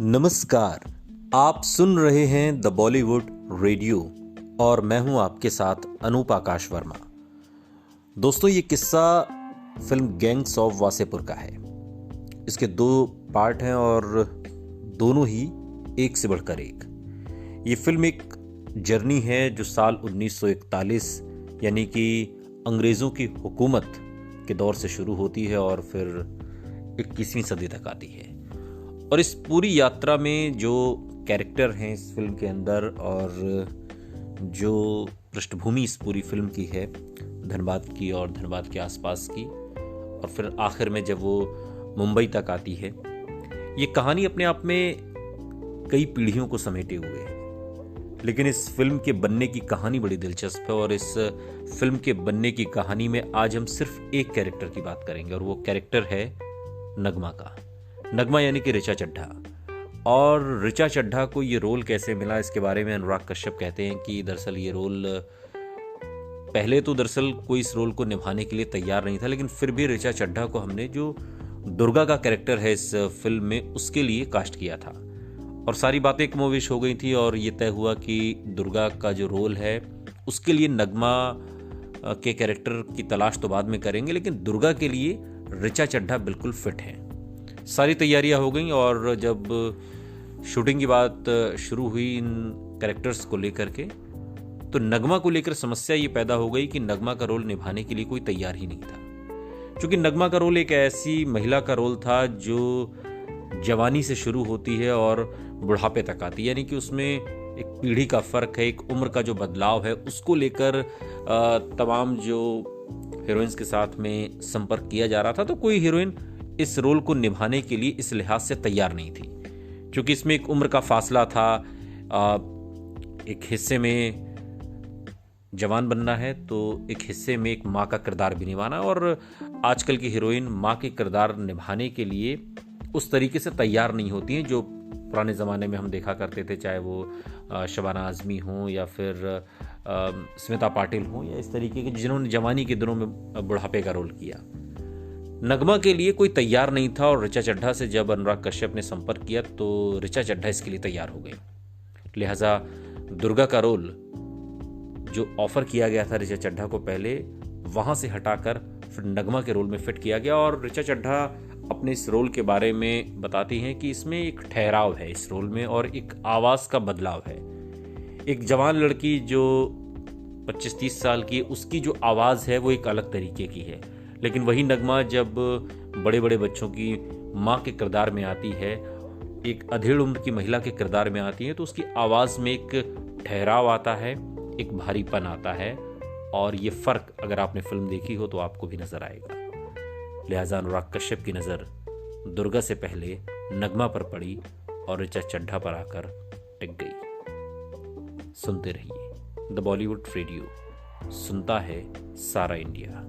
नमस्कार। आप सुन रहे हैं द बॉलीवुड रेडियो और मैं हूं आपके साथ अनूप आकाश वर्मा। दोस्तों, ये किस्सा फिल्म गैंग्स ऑफ वासेपुर का है। इसके 2 पार्ट हैं और दोनों ही एक से बढ़कर एक। ये फिल्म एक जर्नी है जो साल 1941 यानी कि अंग्रेज़ों की हुकूमत के दौर से शुरू होती है और फिर 21वीं सदी तक आती है। और इस पूरी यात्रा में जो कैरेक्टर हैं इस फिल्म के अंदर और जो पृष्ठभूमि इस पूरी फिल्म की है धनबाद की और धनबाद के आसपास की, और फिर आखिर में जब वो मुंबई तक आती है, ये कहानी अपने आप में कई पीढ़ियों को समेटे हुए है। लेकिन इस फिल्म के बनने की कहानी बड़ी दिलचस्प है और इस फिल्म के बनने की कहानी में आज हम सिर्फ एक कैरेक्टर की बात करेंगे और वो कैरेक्टर है नगमा का। नगमा यानी कि ऋचा चड्ढा। और ऋचा चड्ढा को ये रोल कैसे मिला, इसके बारे में अनुराग कश्यप कहते हैं कि दरअसल ये रोल पहले तो दरअसल कोई इस रोल को निभाने के लिए तैयार नहीं था, लेकिन फिर भी ऋचा चड्ढा को हमने जो दुर्गा का कैरेक्टर है इस फिल्म में उसके लिए कास्ट किया था। और सारी बातें कमोवेश हो गई थी और ये तय हुआ कि दुर्गा का जो रोल है उसके लिए नगमा के कैरेक्टर की तलाश तो बाद में करेंगे, लेकिन दुर्गा के लिए ऋचा चड्ढा बिल्कुल फिट है। सारी तैयारियां हो गई और जब शूटिंग की बात शुरू हुई इन कैरेक्टर्स को लेकर के, तो नगमा को लेकर समस्या ये पैदा हो गई कि नगमा का रोल निभाने के लिए कोई तैयार ही नहीं था। क्योंकि नगमा का रोल एक ऐसी महिला का रोल था जो जवानी से शुरू होती है और बुढ़ापे तक आती है, यानी कि उसमें एक पीढ़ी का फर्क है, एक उम्र का जो बदलाव है उसको लेकर तमाम जो हीरोइंस के साथ में संपर्क किया जा रहा था। तो कोई हीरोइन इस रोल को निभाने के लिए इस लिहाज से तैयार नहीं थी, क्योंकि इसमें एक उम्र का फासला था। एक हिस्से में जवान बनना है तो एक हिस्से में एक माँ का किरदार भी निभाना, और आजकल की हीरोइन माँ के किरदार निभाने के लिए उस तरीके से तैयार नहीं होती हैं जो पुराने ज़माने में हम देखा करते थे, चाहे वो शबाना आज़मी हों या फिर स्मिता पाटिल हों या इस तरीके के जिन्होंने जवानी के दिनों में बुढ़ापे का रोल किया। नगमा के लिए कोई तैयार नहीं था और ऋचा चड्ढा से जब अनुराग कश्यप ने संपर्क किया तो ऋचा चड्ढा इसके लिए तैयार हो गई। लिहाजा दुर्गा का रोल जो ऑफर किया गया था ऋचा चड्ढा को, पहले वहां से हटाकर फिर नगमा के रोल में फिट किया गया। और ऋचा चड्ढा अपने इस रोल के बारे में बताती हैं कि इसमें एक ठहराव है इस रोल में और एक आवाज़ का बदलाव है। एक जवान लड़की जो 25-30 साल की है उसकी जो आवाज़ है वो एक अलग तरीके की है, लेकिन वही नगमा जब बड़े बड़े बच्चों की माँ के किरदार में आती है, एक अधेड़ उम्र की महिला के किरदार में आती है, तो उसकी आवाज़ में एक ठहराव आता है, एक भारीपन आता है। और ये फ़र्क अगर आपने फिल्म देखी हो तो आपको भी नज़र आएगा। लिहाजा अनुराग कश्यप की नज़र दुर्गा से पहले नगमा पर पड़ी और ऋचा चड्ढा पर आकर टिक गई। सुनते रहिए द बॉलीवुड रेडियो, सुनता है सारा इंडिया।